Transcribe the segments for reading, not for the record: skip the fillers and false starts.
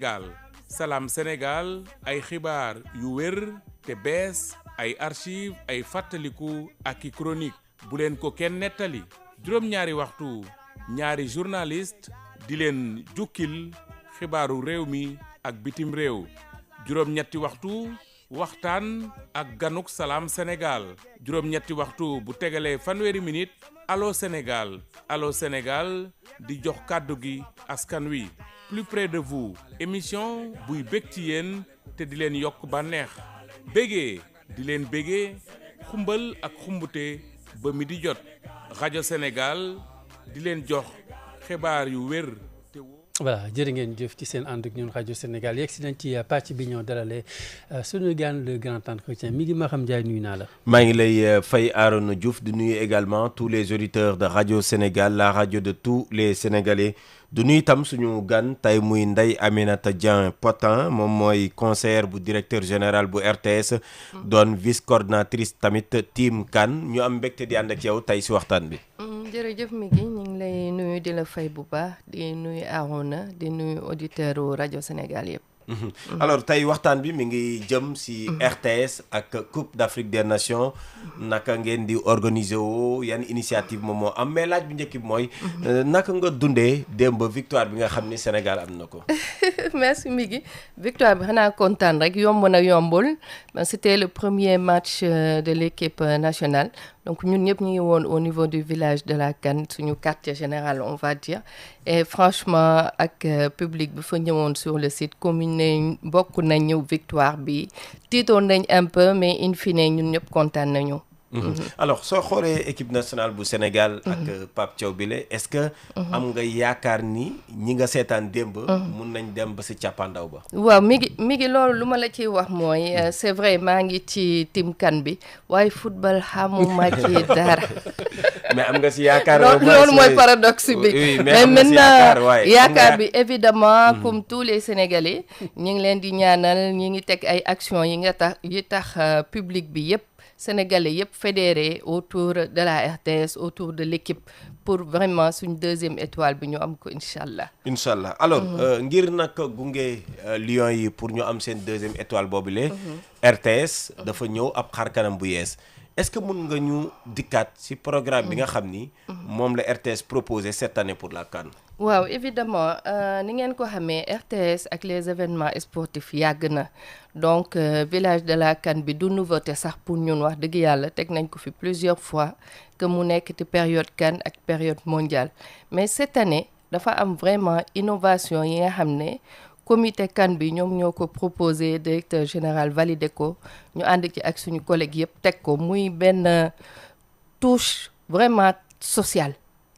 Sénégal Salam Sénégal ay xibaar yu wér te bees ay archive ay fàttaliku ak i chronique bu leen ko kenn nettali juróom-ñaari waxtu ñaari journaliste di leen jukkil xibaaru réew mi ak bitim réew juróom-ñetti waxtu waxtaan ak ganuk Salam Sénégal juróom-ñetti waxtu bu tegalee fanweeri minute Allô Sénégal di jox kàddu gi askan wi plus près de vous émission buy bég ci yéen te di leen yokk bànneex bégee di leen bégee xumbal ak xumbute ba mi di jot rajo Sénégal di leen jox xibaar yu wér. voilà jërë ngeen jëf ci seen ànd ak ñun rajo Sénégal yegg si nañ ci pàcc bi ñoo dalalee sunu gan le grand entretien mi ngi Maham Ndiaye nuyu naa la. maa ngi lay fay Arona Diouf di nuyu également tous les auditeurs de radio Sénégal la radio de tous les Sénégalais du nuyu itam suñu gan tey muy Ndeye Aminata Dieng Potin moom mooy conseillère bu directeur général bu RTS. doon vice coordinatrice tamit team CAN ñu am mbégte di ànd ak yow tey si waxtaan bi. jërëjëf Migui ñu ngi lay nuyu di la fay bu baax di nuyu Arona di nuyu auditeur rajo Sénégal yëpp. alors tey waxtaan bi mi ngi jëm si RTS ak Coupe d'Afrique des Nations naka ngeen di organiser woo yan initiative moom moo am mais laaj bi njëkk bi mooy naka nga dundee démb victoire bi nga xam ni Sénégal am na ko. merci Migui victoire bi xanaa kontaan rek yomb na yombul c'était le premier match de l'équipe nationale donc ñun ñëpp ñu ngi woon au niveau du village de la CAN suñu quartier général on va dire et franchement ak public bi fa ñëwoon sur le site commune nañ bokk nañ ñëw victoire bi tiitoon nañ un peu mais in fine ñun ñëpp kontaan nañu. alors soo xoolee équipe nationale bu Sénégal ak Pape Thiaw bile est-ce que am nga yaakaar ni ñi nga seetaan démb mun nañ dem ba si càppaandaw ba. waaw mi ngi loolu lu ma la ciy wax mooy c'est vrai maa ngi ci team CAN bi waaye football xamuma ci dara. mais am nga si yaakaar. loolu mooy paradoxe bi. oui mais maintenant yaakaar bi évidemment comme tous les Sénégalais ñu ngi leen di ñaanal ñi ngi teg ay actions yi tax public bi yépp Sénégalais yëpp fédéré autour de la RTS autour de l'équipe pour vraiment suñ deuxième étoile bi ñu am ko incha allah. incha allah alors ngir nag gunge Lions yi pour ñu am seen deuxième étoile boobule. RTS dafa ñëw ab xar kanam bu yees est-ce que mun nga ñu dikkaat ci programme bi nga xam ni. moom la RTS proposé cette année pour la CAN. waaw évidemment ni ngeen ko xamee RTS ak les événements sportifs yàgg na donc village de la CAN bi du nouveauté sax pour ñun wax dëgg yàlla teg nañ ko fi plusieurs fois que mu nekk ci période CAN ak période mondiale mais cette année dafa am vraiment innovation yi nga xam ne comité CAN bi ñoom ñoo ko proposé directeur général validé ko ñu ànd ci ak suñu collègue yëpp teg ko muy benn touche vraiment sociale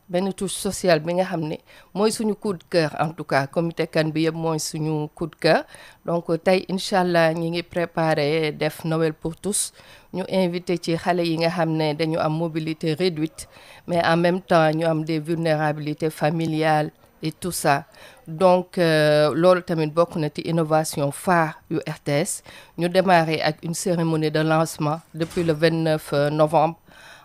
benn touche sociale bi nga xam ne mooy suñu coup de cœur en tout cas comité CAN bi yëpp mooy suñu coup de cœur donc tey incha allah ñi ngi préparé def Noël pour tous ñu invité ci xale yi nga xam ne dañu am mobilité réduite mais en même temps ñu am des vulnérabilités familiales et tout ça donc loolu tamit bokk na ci innovation phare yu RTS ñu démarré ak une cérémonie de lancement depuis le 29 novembre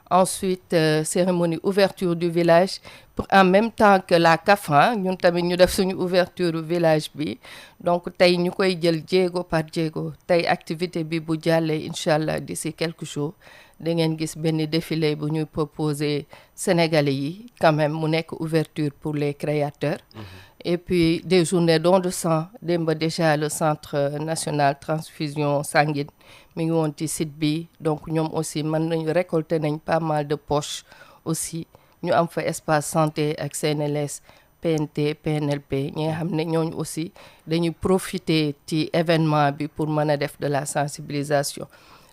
ensuite cérémonie ouverture du village pour en même temps que la CAF ñun tamit ñu def suñu ouverture du village bi donc tey ñu koy jël jéego par jéego tey activité bi bu jàllee incha allah d'ici quelques jours da ngeen gis benn défilé bu ñuy proposer Sénégalais yi quand même mu nekk ouverture pour les créateurs. Et puis des journées don de sang démb déjà le centre national transfusion sanguine mi ngi woon ci site bi donc ñoom aussi mën nañu récolter nañ pas mal de poches aussi ñu am fa espace santé ak CNLS PNT PNLP ñi nga xam ne ñooñu aussi dañuy profiter ci événement bi pour mën a def de la sensibilisation.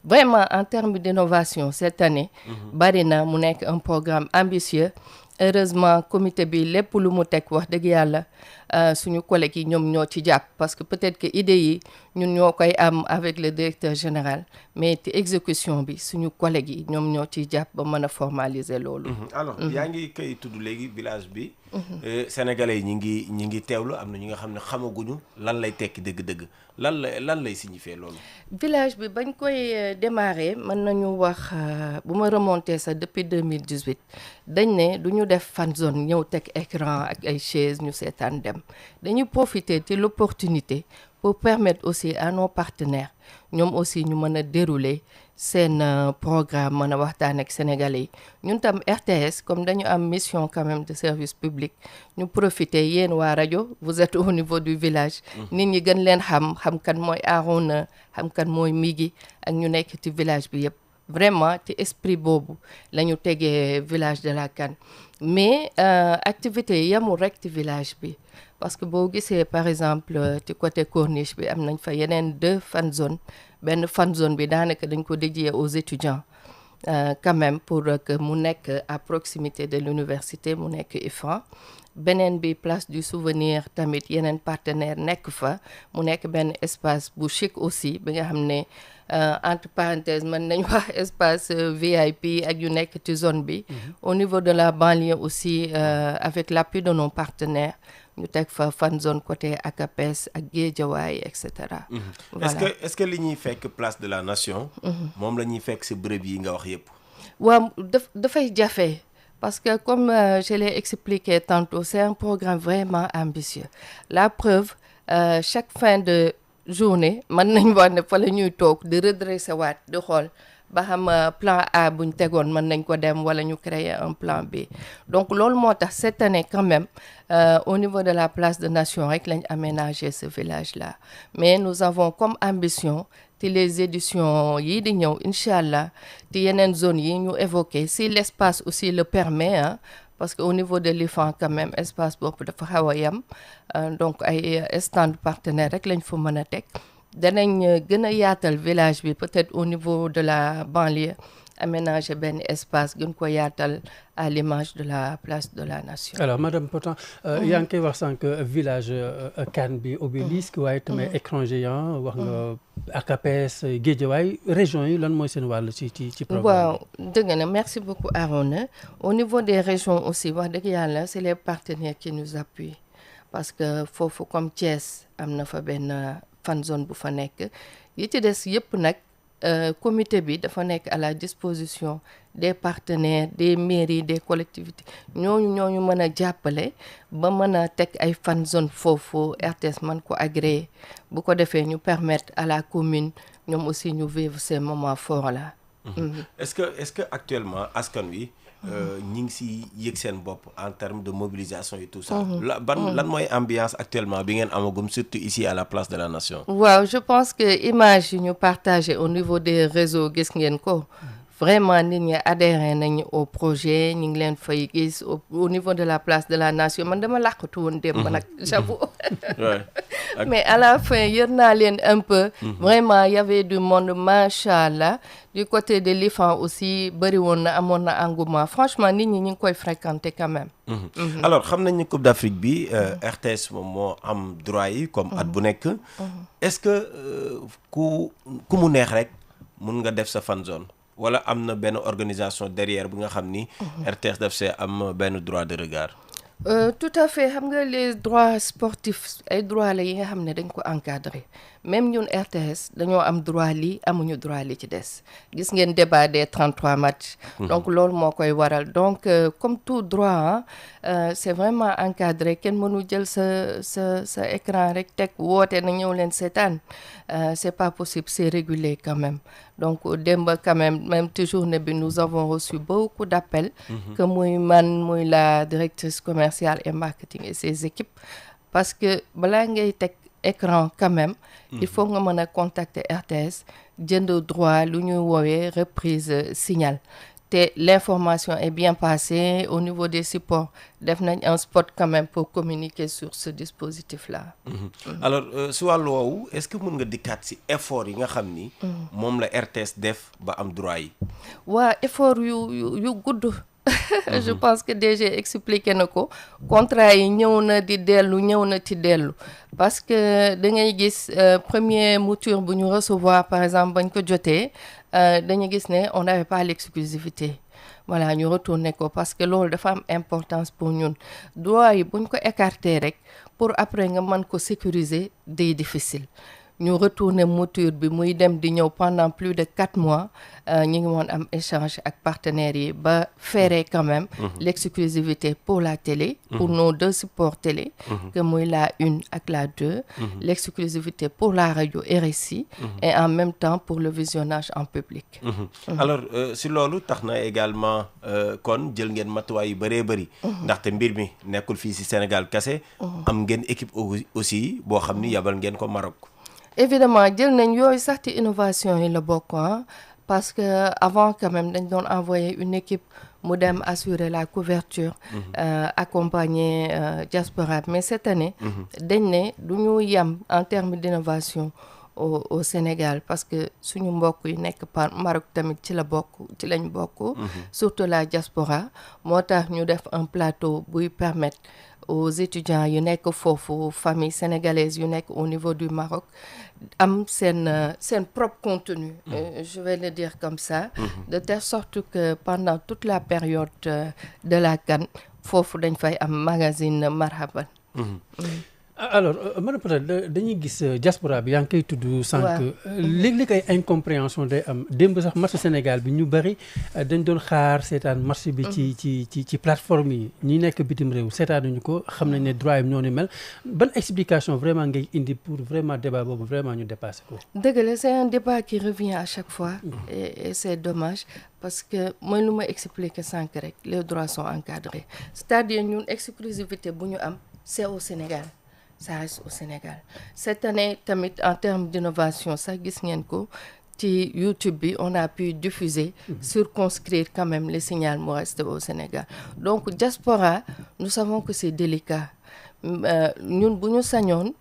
Vraiment en termes d'innovation cette année bari na mu nekk un programme ambitieux. Heureusement comité bi lépp lu mu teg wax dëgg yàlla suñu collègues yi ñoom ñoo ci jàpp parce que peut-être que idée yi ñun ñoo koy am avec le directeur général mais ci exécution bi suñu collègues yi ñoom ñoo ciy jàpp ba mën a formaliser loolu. alors yaa ngi koy tudd léegi village bi. Sénégalais yi ñi ngi teewlu am na ñi nga xam ne xamaguñu lan lay tekki dëgg-dëgg lan lay signifier loolu. village bi bañ koy démarrer mën nañu wax bu ma remonter sax depuis 2018 dañ ne du ñu ñu def fan zone ñëw teg écran ak ay chaises ñu seetaan dem dañuy profiter ci l'opportunité pour permettre aussi à nos partenaires ñoom aussi ñu mën a dérouler seen programme mën a waxtaan ak sénégalais yi ñun tam RTS comme dañu am mission quand même de service public ñu profiter yéen waa rajo vous êtes au niveau du village nit ñi gën leen xam kan mooy Arouna xam kan mooy Migi ak ñu nekk ci village bi yëpp vraiment ci esprit boobu la ñu tegee village de la Kane mais activité yi yamul rek ci village bi parce que boo gisee par exemple ci côté corniche bi am nañ fa yeneen 2 fan zone benn fan zone bi daanaka dañ ko dédié aux étudiants quand même pour que mu nekk à proximité de l'université mu nekk IFAN beneen bi place du souvenir tamit yeneen partenaire nekk fa mu nekk benn espace bu chic aussi bi nga xam ne entre parenthèses mën nañ wax espace VIP ak yu nekk ci zone bi au niveau de la banlieue aussi avec l'appui de nos partenaires ñu teg fa fan zone côté ACAPES ak Guédiawaye et cetera. Voilà. est-ce que li ñuy fekk place de la nation. moom la ñuy fekk ci bërëb yi nga wax yépp. waaw dafay jafe parce que comme je l'ai expliqué tantôt c'est un programme vraiment ambitieux la preuve chaque fin de journée mën nañ wax ne fa la ñuy toog di redresser waat di xool ba xam plan A buñ tegoon mën nañ ko dem wala ñu créer un plan B donc loolu moo tax cette année quand même au niveau de la place de Nation rek lañ aménagé ce village là mais nous avons comme ambition ci les éditions yi di ñëw incha allah ci yeneen zones yi ñu évoqué si l'espace aussi le permet hein, parce que au niveau de l'IFAN quand même espace boobu dafa xaw a yem donc ay stand partenaire rek lañ fa mën a teg danañ gën a yaatal village bi peut-être au niveau de la banlieue aménager benn espace gën ko yaatal à l'image de la place de la Nation. alors madame Potan yaa ngi koy wax sànq village Kane bi obélisque waaye tamit écran géant wax nga ACAPES Guédiawaye région yi lan mooy seen wàll ci programme. waaw dëgg na merci beaucoup Arona au niveau des régions aussi wax dëgg yàlla c'est les partenaires qui nous appuient parce que foofu comme Thiès am na fa benn fan zone bu fa nekk yi ci des yëpp nag comité bi dafa nekk à la disposition des partenaires des mairies des collectivités ñooñu mën a jàppale ba mën a teg ay fan zone foofu RTS mën ko agréer bu ko defee ñu permettre à la commune ñoom aussi ñu vivre ces moments forts là. Est-ce que actuellement askan wi ñi ngi si yëg seen bopp en termes de mobilisation et tout ça. lan mooy ambiance actuellement bi ngeen amagum surtout ici à la place de la Nation. waaw je pense que image yi ñu partagé au niveau des réseaux gis ngeen ko. vraiment nit ñi adhéré nañu au projet ñu ngi leen fay gis au niveau de la place de la Nation man dama làqatu woon démb nag j'avoue. mais à la fin yër naa leen un peu. vraiment y avait du monde machallah du côté de l'IFAN aussi bëri woon na amoon na engouement franchement nit ñi ñu ngi koy fréquenter quand même. alors xam nañ ni Coupe d'Afrique bi RTS moom moo am droit yi comme at bu nekk. est-ce que ku mu neex rek mun nga def sa fan zone. wala am na benn organisation derrière bi nga xam ni. RTS daf see am benn droit de regard. Tout à fait xam nga les droits sportifs ay droits la yi nga xam ne dañ ko encadrer même ñun RTS dañoo am droit lii amuñu droit li ci des gis ngeen débat des 33 matchs. donc loolu moo koy waral donc comme tout droit c'est vraiment encadré kenn mënu jël sa écran rek teg woote na ñëw leen seetaan c'est pas possible c'est régulé quand même donc démb quand même ci journée bi nous avons reçu beaucoup d'appels que muy muy la directrice commerciale et marketing et ses équipes parce que balaa ngay teg écran quand même il faut nga mën a contacter RTS jënd droit lu ñuy woowee reprise signal te l'information est bien passée au niveau des supports def nañ un spot quand même pour communiquer sur ce dispositif là. alors si wàllu woowu est-ce que mën nga dikkaat si effort yi nga xam ni. moom la RTS def ba am droit yi. waa effort yu gudd. je pense que DG expliqué na ko contrat yi ñëw na di dellu parce que da ngay gis premier mouture bu ñu recevoir par exemple bañ ko jotee dañu gis ne on n'avait pas l'exclusivité voilà ñu retourné ko parce que loolu dafa am importance pour ñun droit yi buñ ko écarté rek pour après nga mën ko sécuriser day difficile ñu retourner mouture bi muy dem di ñëw pendant plus de 4 mois ñu ngi woon am échange ak partenaires yi ba ferrer quand même l'exclusivité pour la télé, pour nos 2 supports télé, que muy la 1 ak la 2, l'exclusivité pour la radio RSI et en même temps pour le visionnage en public. Alors si loolu tax na également kon jël ngeen matuwaay yu bëree bëri ndaxte mbir mi nekkul fii si Sénégal kese am ngeen équipe aussi boo xam ni yabal ngeen ko Maroc. Évidemment jël nañ yooyu sax ci innovation yi la bokk parce que avant quand même dañ doon envoyer une équipe mu dem assurer la couverture accompagner diaspora mais cette année dañ ne du ñu yem en termes d'innovation au Sénégal parce que suñu mbokk yi nekk par Maroc tamit ci lañ bokk surtout la diaspora moo tax ñu def un plateau buy permettre aux étudiants yu nekk foofu famille sénégalaise yu nekk au niveau du Maroc am seen propre contenu je vais le dire comme ça de telle sorte que pendant toute la période de la CAN foofu dañ fay am magazine Marhaban. Alors madame peut-être dañuy gis diaspora bi yaa ngi koy tudd sànq léeg-léeg ay incompréhension day am démb sax match Sénégal bi ñu bëri dañ doon xaar seetaan match bi ci plateforme yi ñi nekk bitim réew seetaanuñu ko xam nañ ne droit yi noonu mel ban explication vraiment ngay indi pour vraiment débat boobu vraiment ñu dépasser ko. dëgg la c'est un débat qui revient à chaque fois et c'est dommage parce que mooy lu ma expliquer sànq rek les droits sont encadrés c'est-à-dire ñun exclusivité bu ñu am c'est au Sénégal. Ça reste au Sénégal cette année tamit en termes d'innovation sax gis ngeen ko ci YouTube bi on a pu diffuser circonscrire quand même le signal mu reste au Sénégal donc diaspora nous savons que c'est délicat ñun bu ñu sañoon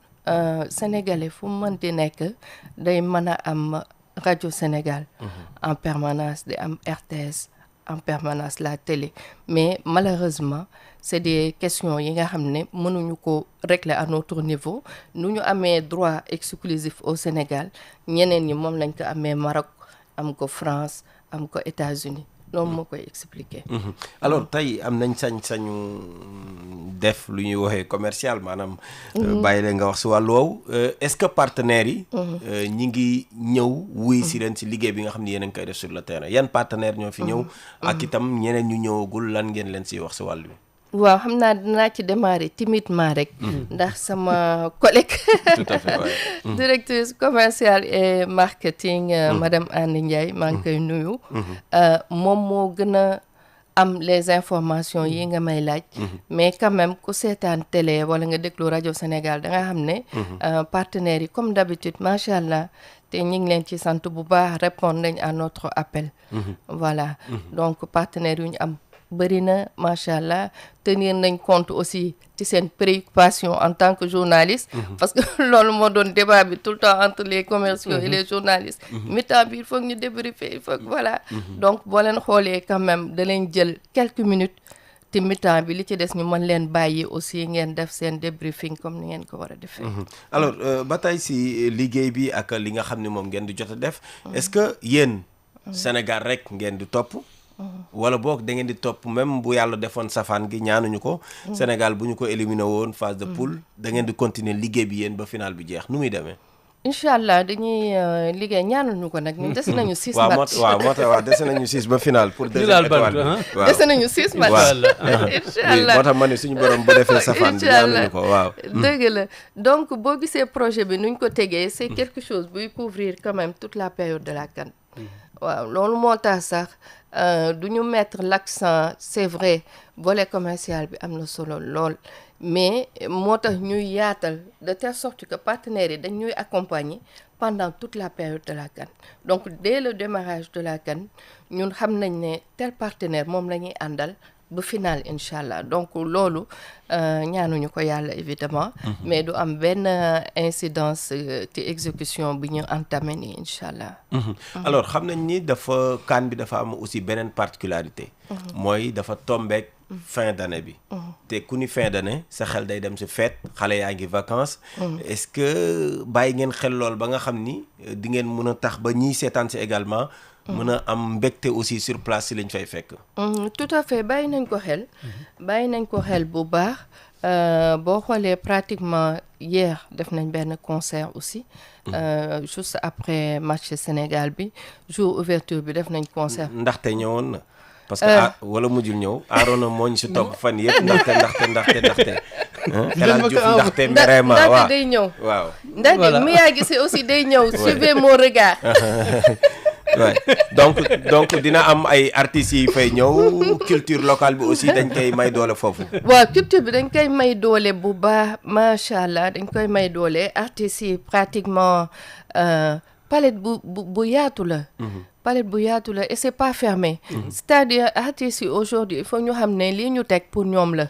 sénégalais fu mu mënti nekk day mën a am radio Sénégal en permanence di am RTS en permanence la télé mais malheureusement c'est des questions yi nga xam ne mënuñu ko régler à notre niveau nu ñu amee droit exclusif au Sénégal ñeneen ñi moom lañ ko amee Maroc am ko France am ko États-Unis loolu moo koy expliquer. Alors tey am nañ sañ-sañu def lu ñuy waxee commercial maanaam bàyyi la nga wax si wàllu woowu est-ce que partenaires yi ñi ngi ñëw wuy si leen si liggéey bi nga xam ne yéen a ngi koy def sur le terrain yan partenaires ñoo fi ñëw ak itam ñeneen ñu ñëwagul lan ngeen leen si wax si wàllu bi. waaw xam naa dinaa ci démarrer timidement rek ndax sama collègue tout à fait directrice commerciale et marketing madame Anne Ndiaye maa ngi koy nuyu moom moo gën a am les informations yi nga may laaj mais quand même ku seetaan télé wala nga déglu rajo Sénégal da nga xam ne partenaires yi comme d'habitude macha allah te ñu ngi leen ci sant bu baax répondre nañ à notre appel voilà donc partenaires yu ñu am bëri na macha allah tenir nañ compte aussi ci seen préoccupation en tant que journaliste parce que loolu moo doon débat bi tout le temps entre les commerciaux et les journalistes mi-temps bi il faut que ñu débriefer il faut que voilà donc boo leen xoolee quand même da leen jël quelques minutes te mi-temps bi li ci des ñu mën leen bàyyi aussi ngeen def seen débriefing comme ni ngeen ko war a defee. Alors ba tey si liggéey bi ak li nga xam ne moom ngeen di jot a def est-ce que yéen Sénégal rek ngeen di topp wala boog da ngeen di topp même bu yàlla defoon safaan gi ñaanuñu ko Sénégal bu ñu ko éliminé woon phase de poule da ngeen di continuer liggéey bi yéen ba final bi jeex nu muy demee. incha allah dañuy liggéey ñaanuñu ko nag ñun des nañu 6 match waaw moo tax des nañu 6 ba final pour deuxième étoile waaw des nañu 6 match incha allah moo tax ma ne suñu borom bu defee safaan bi ñaanuñu ko waaw dëgg la donc boo gisee projet bi nuñ ko tegee c'est quelque chose buy couvrir quand même toute la période de la CAN waaw loolu moo tax sax du ñu mettre l'accent c'est vrai volet commercial bi am na solo lool mais moo tax ñuy yaatal de telle sorte que partenaires yi dañ ñuy accompagner pendant toute la période de la CAN donc dès le démarrage de la CAN ñun xam nañ ne tel partenaire moom la ñuy àndal ba final incha allah donc loolu ñaanuñu ko yàlla évidemment mais du am benn incidence ci exécution bi ñu entamé nii incha allah. Alors xam nañ ni dafa CAN bi dafa am aussi beneen particularité mooy dafa tombeek fin d'année bi te ku ni fin d'année sa xel day dem si fête xale yaa ngi vacances est-ce que bàyyi ngeen xel lool ba nga xam ni di ngeen mën a tax ba ñiy seetaan si également mën a am mbégte aussi sur place si lañ fay fekk. Tout à fait bàyyi nañ ko xel bu baax boo xoolee pratiquement hier def nañ benn concert aussi juste après match Sénégal bi jour ouverture bi def nañ concert. ndaxte ñëwoon na. parce que wala mujjul ñëw Arona moo ñu si topp fan yëpp ndaxte. xelal Diouf ndaxte vraiment waaw ndaxte day ñëw. waaw ndaxte Mia Guissé aussi day ñëw. suivez mon regard. Ouais. donc dina am ay artistes yi fay ñëw culture locale bi aussi dañ koy may doole foofu. waaw culture bi dañ koy may doole bu baax macha allah dañ koy may doole artistes yi pratiquement palette bu yaatu la. palette bu yaatu la et c'est pas fermé. c'est-à-dire artistes yi aujourd'hui il faut ñu xam ne lii ñu teg pour ñoom la.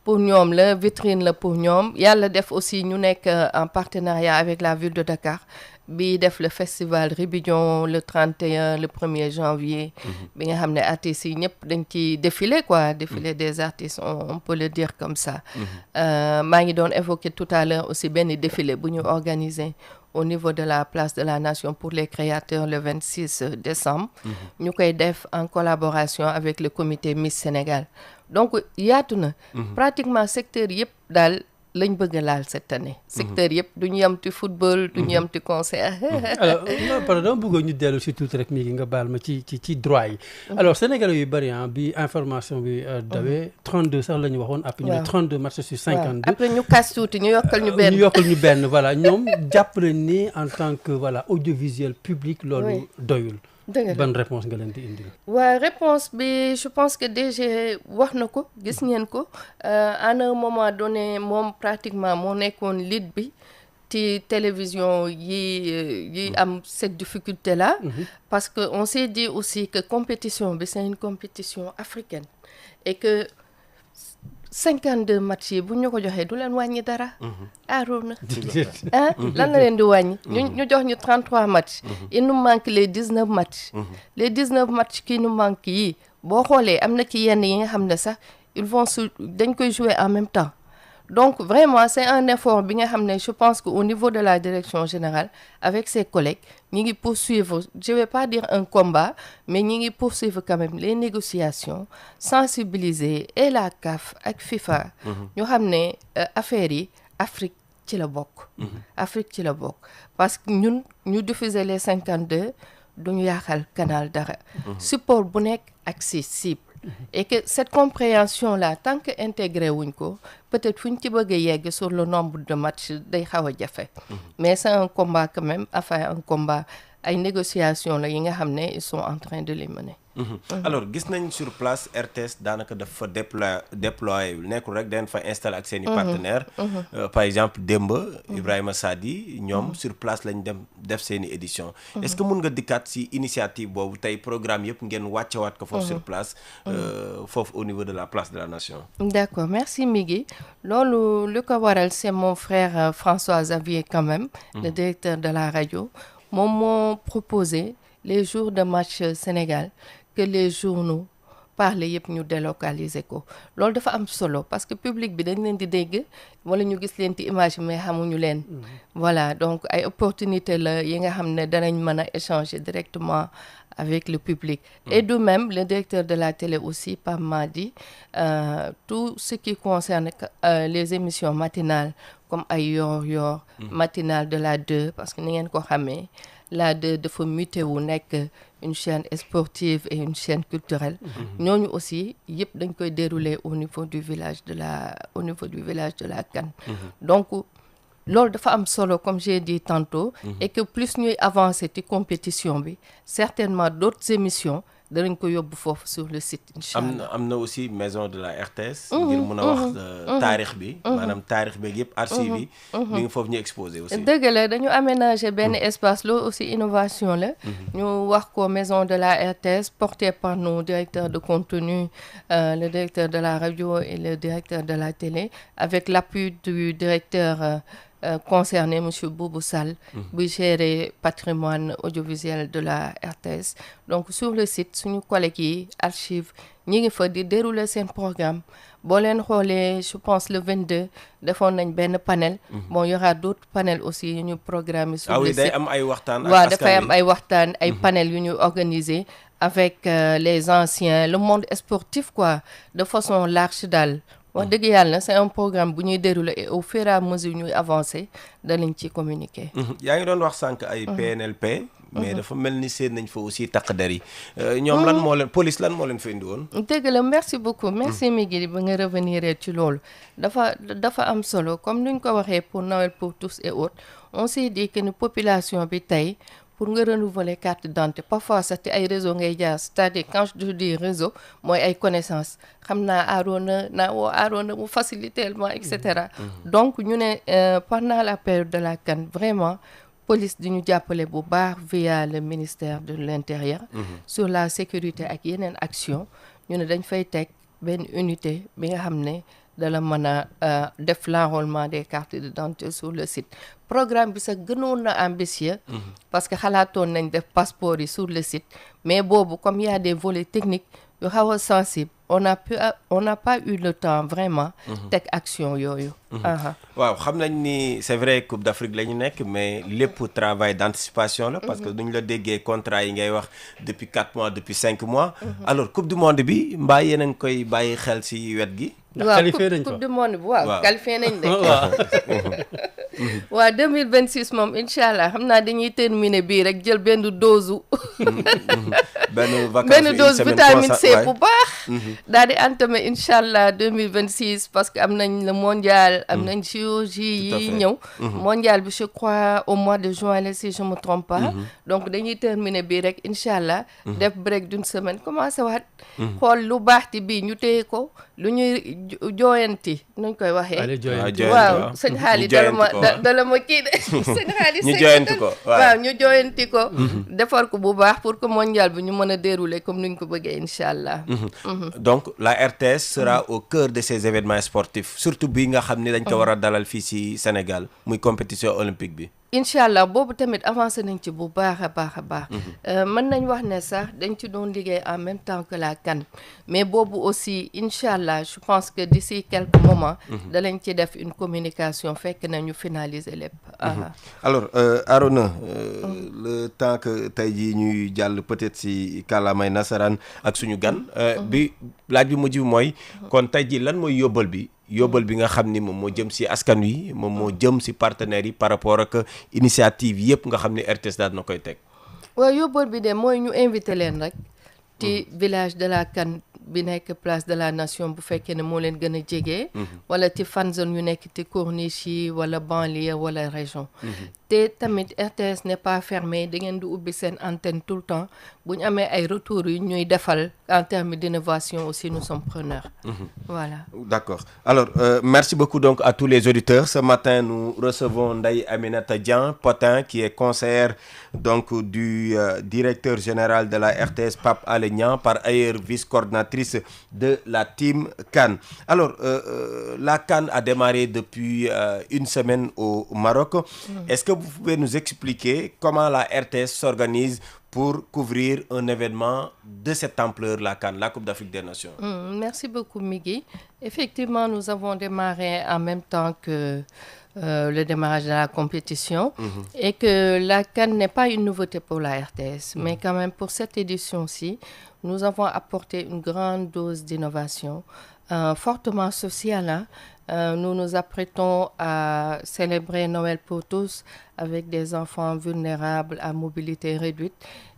pour ñoom la vitrine la pour ñoom yàlla def aussi ñu nekk en partenariat avec la ville de Dakar bi def le festival Ribignon le 31 le 1er janvier bi nga xam ne artistes yi ñëpp dañ ci défilé quoi défilé des artistes on peut le dire comme ça maa ngi doon évoquer tout à l'heure aussi benn défilé bu ñu organisé au niveau de la place de la Nation pour les créateurs le 26 décembre ñu koy def en collaboration avec le comité Miss Sénégal donc yaatu na pratiquement secteur yëpp daal lañ bëgg a laal cette année secteur yëpp du ñu yem ci football du ñu yem ci concert alors pardon bëggoon ñu dellu si tuuti rek mi ngi nga baal ma ci droit yi alors sénégalais yu bëri bi information bi dawee 32 sax la ñu waxoon après ñu ne 32 matchs sur 52 après ñu kas tuuti ñu yokkal ñu benn voilà ñoom jàpp nañ ni en tant que voilà audiovisuel public loolu doyul ban réponse nga leen di indil. waaw réponse bi je pense que DG wax na ko gis ngeen ko à un moment donné moom pratiquement moo nekkoon lead bi ci télévision yi am cette difficulté là. parce que on s'est dit aussi que compétition bi c'est une compétition africaine et que 52 matchs yi bu ñu ko joxee du leen wàññi dara. Arona lan la leen di wàññi. ñu jox ñu 33 matchs. il nous manque les 19 matchs. les 19 matchs qui nous manquent yi boo xoolee am na ci yenn yi nga xam ne sax ils vont dañ koy jouer en même temps. donc vraiment c'est un effort bi nga xam ne je pense que au niveau de la direction générale avec ses collègues ñi ngi poursuivre je vais pas dire un combat mais ñi ngi poursuivre quand même les négociations sensibiliser et la CAF ak FIFA ñu xam ne affaire yi Afrique ci la bokk Afrique ci la bokk parce que ñun ñu diffuser les 52 duñu yaaxal canal dara support bu nekk accessible et que cette compréhension-là tant que intégré wuñ ko peut-être fu ñu ci bëgg a yegg sur le nombre de matchs day xaw a jafe mais c'est un combat quand même enfin un combat ay négociations la yi nga xam ne ils sont en train de les mener. alors gis nañ sur place RTS daanaka dafa déployer nekkul rek dañ fa installer ak seen i partenaires. par exemple Demba Ibrahima Sadi ñoom sur place lañ dem def seen i édition est-ce que mun nga dikkaat si initiative boobu tey programme yëpp ngeen wàccewaat ko foofu sur place foofu au niveau de la place de la Nation. d'accord merci Migui loolu lu ko waral c'est mon frère François Xavier quand même le directeur de la radio moom moo proposé les jours de match Sénégal que les journaux parlent yëpp ñu délocaliser ko loolu dafa am solo parce que public bi dañ leen di dégg wala ñu gis leen ci image mais xamuñu leen voilà donc ay opportunité la yi nga xam ne danañ mën a échanger directement avec le public et de même le directeur de la télé aussi Pape Madi tout ce qui concerne les émissions matinales comme ay Yoor matinale de la 2 parce que ni ngeen ko xamee la 2 dafa muté wu nekk une chaîne sportive et une chaîne culturelle ñooñu aussi yëpp dañ koy dérouler au niveau du village de la Kane donc loolu dafa am solo comme j'ai dit tantôt et que plus ñuy avancer ci compétition bi certainement d'autres émissions danañ ko yóbbu foofu sur le site inchallah am na aussi maison de la RTS ngir mun a wax taarix bi maanaam taarix beeg yëpp archives yi mi ngi foofu ñu exposé aussi dëgg la dañu aménager benn espace loolu aussi innovation la ñu wax ko maison de la RTS porté par nos directeurs de contenu le directeur de la radio et le directeur de la télé avec l'appui du directeur concerné monsieur Boubou Sall buy gérer patrimoine audiovisuel de la RTS donc sur le site suñu collègues yi archive ñi ngi fa di dérouler seen programme boo leen xoolee je pense le 22 defoon nañ benn panel bon y aura d'autres panels aussi yu ñu programmer sur le site day am ay waxtaan waaw dafay am ay waxtaan ay panels yu ñu organiser avec les anciens le monde sportif quoi de façon large daal wax dëgg yàlla c'est un programme bu ñuy dérouler et au fur et à mesure ñuy avancer danañ ci communiquer. yaa ngi doon wax sànq ay PNLP. mais dafa mel ni seen nañ fa aussi takk der yi ñoom lan moo leen police lan moo leen fa indi woon. dëgg la merci beaucoup merci Migui ba nga revenir ci loolu dafa am solo comme nuñ ko waxee pour Noël pour tous et autres on s'est dit que ni population bi tey pour nga renouveler carte d'identité parfois sax te ay réseau ngay jaar c'est-à-dire quand je dis réseau mooy ay connaissance xam naa Arona mu faciliter et cetera. Donc ñu ne pendant la période de la CAN vraiment. Police di ñu jàppale bu baax via le ministère de l'Intérieur sur la sécurité ak yeneen action ñu ne dañ fay teg benn unité bi nga xam ne dala mën a def l'enrôlement des cartes d'identité sur le site programme bi sax gënoon na ambitieux parce que xalaatoon nañ def passeport yi sur le site mais boobu comme il y a des volets techniques yu xaw a sensible on n'a pas eu le temps vraiment teg action yooyu. waaw xam nañ ni c'est vrai Coupe d'Afrique la ñu nekk mais lépp travail d'anticipation la parce que duñ la déggee contrat yi ngay wax depuis 4 mois depuis 5 mois alors Coupe du monde bi mbaa yéen a ngi koy bàyyi xel ci wet gi. ndax qualifié nañ ko Coupe du monde bi waaw qualifié nañ de. waaw 2026 moom incha allah xam naa dañuy terminer bii rek jël benn dose. benn dose vitamine C bu baax. daal di entamer incha allah 2026 parce que am nañ le mondial. am nañ JOJ yi ñëw. mondial bi je crois au mois de juin là si je me trompe pas. donc dañuy terminer bii rek incha allah. def break d'une semaine commencé waat. xool lu baax ti bii ñu téye ko lu ñuy jooyanti nuñ koy waxee. waaw sëñ xaalis dala ma kii de sëñ xaalis ñu jooyanti ko waaw ñu jooyanti ko defar ko bu baax pour que mondial bi ñu mën a dérouler comme nuñ ko bëggee incha allah. donc la RTS sera au cœur de ces événements sportifs surtout bi nga xam ni dañ ko war a dalal fii ci Sénégal muy compétition olympique bi. incha allah boobu tamit avancé nañ ci bu baax a baax. mën nañ wax ne sax dañ ci doon liggéey en même temps que la CAN mais boobu aussi incha allah je pense que d'ici quelques moments. dalañ ci def une communication fekk nañu finaliser lépp. alors Arona le temps que tey jii ñuy jàll peut-être ci kàllaamay nasaraan ak suñu gan. bi laaj bi mujj bi mooy. kon tey jii lan mooy yóbbal bi. yóbbal bi nga xam ni moom moo jëm ci askan wi moom moo jëm ci partenaires yi par rapport ak initiative yëpp nga xam ni RTS daal na koy teg. waaw yóbbal bi de mooy ñu invité leen rek. ci village de la CAN bi nekk place de la nation bu fekkee ne moo leen gën a jege. wala ci fan zone yu nekk ci corniche yi wala banlieue wala région. te tamit RTS n'est pas fermé da ngeen di ubbi seen antenne tout le temps bu ñu amee ay retours yu ñuy defal en termes d'innovation aussi nous sommes preneurs. Voilà. D'accord. Alors merci beaucoup donc à tous les auditeurs. Ce matin nous recevons Ndeye Aminata Dieng Potin qui est conseillère donc du directeur général de la RTS Pape Alé Niang par ailleurs vice-coordinatrice de la team CAN. Alors la CAN a démarré depuis une semaine au Maroc. Est-ce que vous pouvez nous expliquer comment la RTS s'organise pour couvrir un événement de cette ampleur, la CAN, la Coupe d'Afrique des Nations? Merci beaucoup, Migui. Effectivement, nous avons démarré en même temps que le démarrage de la compétition et que la CAN n'est pas une nouveauté pour la RTS, mais quand même pour cette édition-ci, nous avons apporté une grande dose d'innovation, fortement sociale. Nous nous apprêtons à célébrer Noël pour tous avec des enfants vulnérables à mobilité réduite.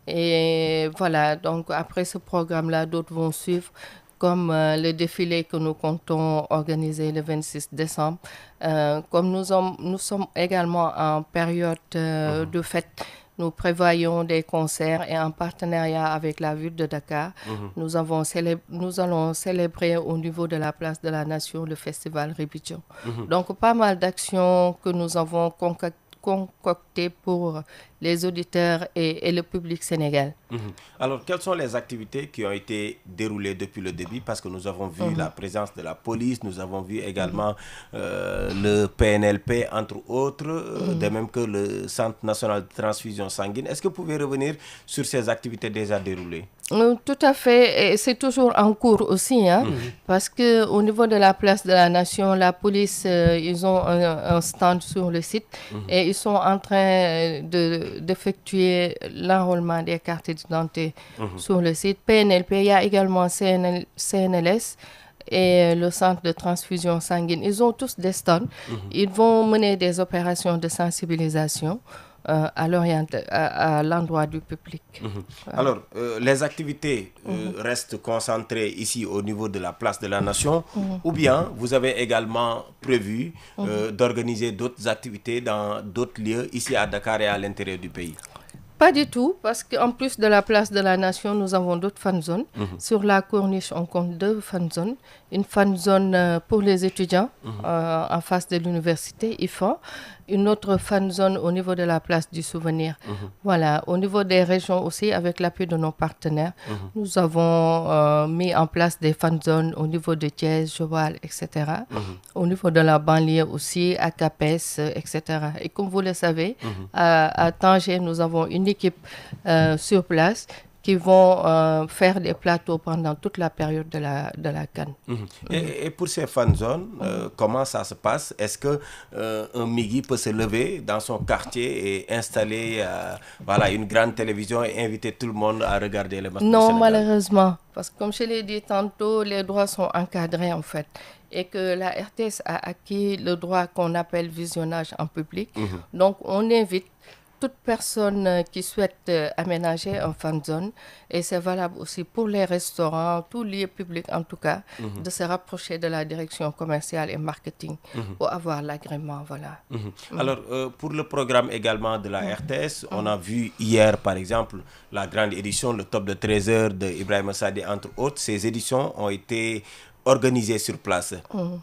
Et voilà, donc après ce programme-là, d'autres vont suivre, comme le défilé que nous comptons organiser le 26 décembre. Comme nous sommes également en période de fête, nous prévoyons des concerts et en partenariat avec la ville de Dakar, nous allons célébrer au niveau de la place de la Nation le festival Ribidjon. Donc pas mal d'actions que nous avons concoctées pour les auditeurs et le public sénégalais. Alors, quelles sont les activités qui ont été déroulées depuis le début? Parce que nous avons vu la présence de la police, nous avons vu également le PNLP, entre autres, de même que le Centre national de transfusion sanguine. Est-ce que vous pouvez revenir sur ces activités déjà déroulées? Tout à fait, et c'est toujours en cours aussi, hein, parce qu'au niveau de la place de la Nation, la police, ils ont un stand sur le site et ils sont en train d'effectuer l'enrôlement des cartes d'identité sur le site. PNLP, il y a également CNLS et le centre de transfusion sanguine, ils ont tous des stands. Ils vont mener des opérations de sensibilisation à l'endroit du public. Voilà. Alors, les activités restent concentrées ici au niveau de la place de la Nation, ou bien vous avez également prévu d'organiser d'autres activités dans d'autres lieux ici à Dakar et à l'intérieur du pays? Pas du tout, parce qu'en plus de la place de la Nation, nous avons d'autres fan zones. Sur la Corniche, on compte 2 fan zones. Une fan zone pour les étudiants en face de l'université IFA. Une autre fan zone au niveau de la place du Souvenir. Voilà, au niveau des régions aussi, avec l'appui de nos partenaires, nous avons mis en place des fan zones au niveau de Thiès, Joal, etc. Au niveau de la banlieue aussi, à Capes, etc. Et comme vous le savez, à Tanger, nous avons une équipe sur place qui vont faire des plateaux pendant toute la période de la CAN. Et pour ces fan zones, comment ça se passe? Est-ce que un Migui peut se lever dans son quartier et installer une grande télévision et inviter tout le monde à regarder les matchs du Non, Sénégal? malheureusement, parce que comme je l'ai dit tantôt, les droits sont encadrés en fait. Et que la RTS a acquis le droit qu'on appelle visionnage en public. Donc, on invite toute personne qui souhaite aménager un fan zone, et c'est valable aussi pour les restaurants, tous lieux publics en tout cas, de se rapprocher de la direction commerciale et marketing pour avoir l'agrément. Voilà. Alors, pour le programme également de la RTS, on a vu hier, par exemple, la grande édition, le top de 13 heures de Ibrahima Sadi, entre autres. Ces éditions ont été organisées sur place.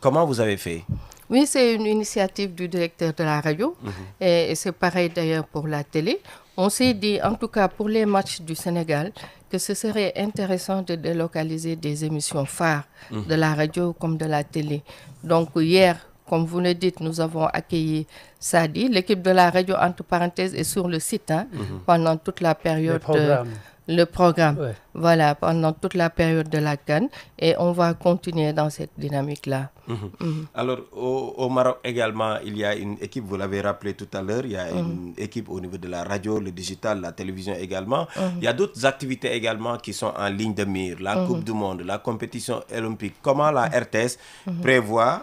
Comment vous avez fait? Oui, c'est une initiative du directeur de la radio et c'est pareil d'ailleurs pour la télé. On s'est dit, en tout cas pour les matchs du Sénégal, que ce serait intéressant de délocaliser des émissions phares de la radio comme de la télé. Donc hier, comme vous le dites, nous avons accueilli Sadi. L'équipe de la radio, entre parenthèses, est sur le site pendant toute la période. Le programme, ouais. Voilà, pendant toute la période de la CAN, et on va continuer dans cette dynamique-là. Alors, au Maroc également, il y a une équipe, vous l'avez rappelé tout à l'heure, il y a une équipe au niveau de la radio, le digital, la télévision également. Il y a d'autres activités également qui sont en ligne de mire, la Coupe du Monde, la compétition olympique. Comment la RTS prévoit,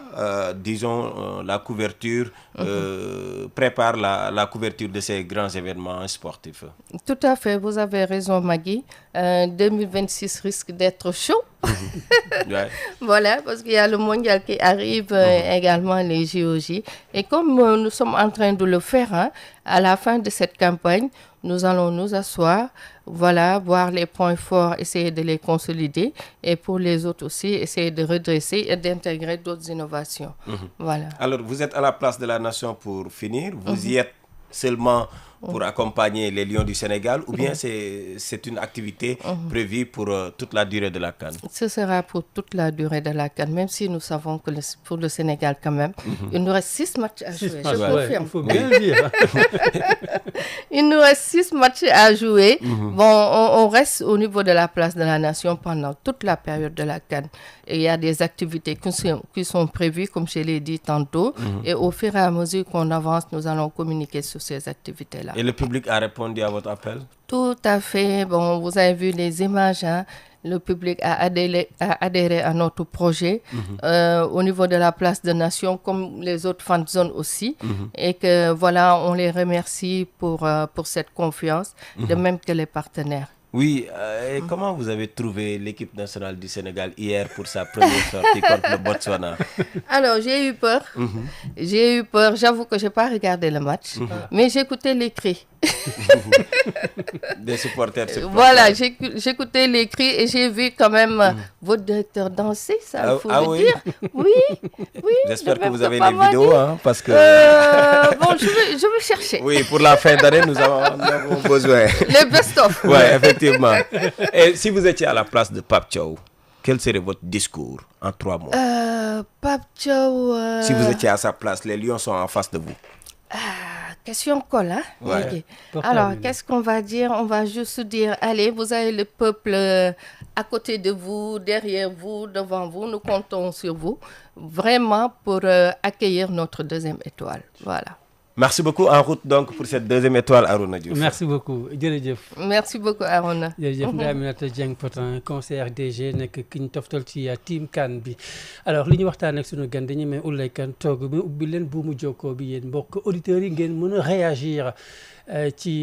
la couverture, prépare la couverture de ces grands événements sportifs? Tout à fait, vous avez raison, Maggie. 2026 risque d'être chaud. Ouais. Voilà, parce qu'il y a le mondial qui arrive, également les JOJ. Et comme nous sommes en train de le faire, à la fin de cette campagne, nous allons nous asseoir, voilà, voir les points forts, essayer de les consolider. Et pour les autres aussi, essayer de redresser et d'intégrer d'autres innovations. Voilà. Alors, vous êtes à la place de la Nation pour finir. Vous y êtes seulement pour accompagner les Lions du Sénégal, ou bien c'est une activité prévue pour toute la durée de la CAN? Ce sera pour toute la durée de la CAN, même si nous savons que pour le Sénégal quand même, il nous reste 6 matchs à jouer. Je confirme. Il faut bien le dire. Il nous reste 6 matchs à jouer. Bon, on reste au niveau de la place de la Nation pendant toute la période de la CAN. Et il y a des activités qui sont prévues, comme je l'ai dit tantôt. Et au fur et à mesure qu'on avance, nous allons communiquer sur ces activités-là. Et le public a répondu à votre appel? Tout à fait. Bon, vous avez vu les images. Le public a adhéré à notre projet au niveau de la place de Nation, comme les autres fan zones aussi. Et que voilà, on les remercie pour cette confiance, de même que les partenaires. Oui, et comment vous avez trouvé l'équipe nationale du Sénégal hier pour sa première sortie contre le Botswana? Alors, j'ai eu peur. J'ai eu peur. J'avoue que je n'ai pas regardé le match, mais j'écoutais les cris. Des supporters. Voilà, j'écoutais les cris et j'ai vu quand même votre directeur danser, ça, il faut le dire. Oui. J'espère que vous avez les vidéos, parce que... bon, je vais chercher. Oui, pour la fin d'année, nous avons besoin. Les best-of. Oui, effectivement. Et si vous étiez à la place de Pape Thiaw, quel serait votre discours en 3 mots? Pape Thiaw... Si vous étiez à sa place, les Lions sont en face de vous. Question colle, hein? Ouais. Okay. Alors, qu'est-ce qu'on va dire? On va juste dire, allez, vous avez le peuple à côté de vous, derrière vous, devant vous. Nous comptons sur vous, vraiment, pour accueillir notre 2e étoile. Voilà. Merci beaucoup, en route donc pour cette deuxième étoile Arouna Diouf. merci beaucoup jërëjëf. merci beaucoup Arona. jërëjëf Ndeye Aminata Dieng Potin conseiller DG nekk ki ñu toftal ci team CAN bi alors li ñu waxtaan ak sunu gan dañuy may Oulaye Kane toog bi ubbi leen buumu jokkoo bi yéen mbokk auditeurs yi ngeen mën a réagir ci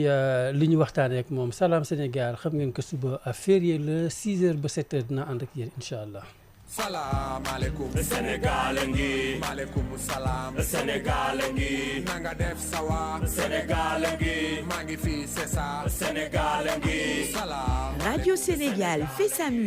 li ñu waxtaanee ak moom Salam Sénégal xam ngeen ko suba à férié le 6h ba 7h dina ànd ak yéen incha allah. salaamaaleykum Sénégal ngi maaleykum salaam Sénégal ngi nanga def sawa Sénégal ngi maa ngi fi c'est ça Sénégal ngi salaam Radio Sénégal fait sa musique.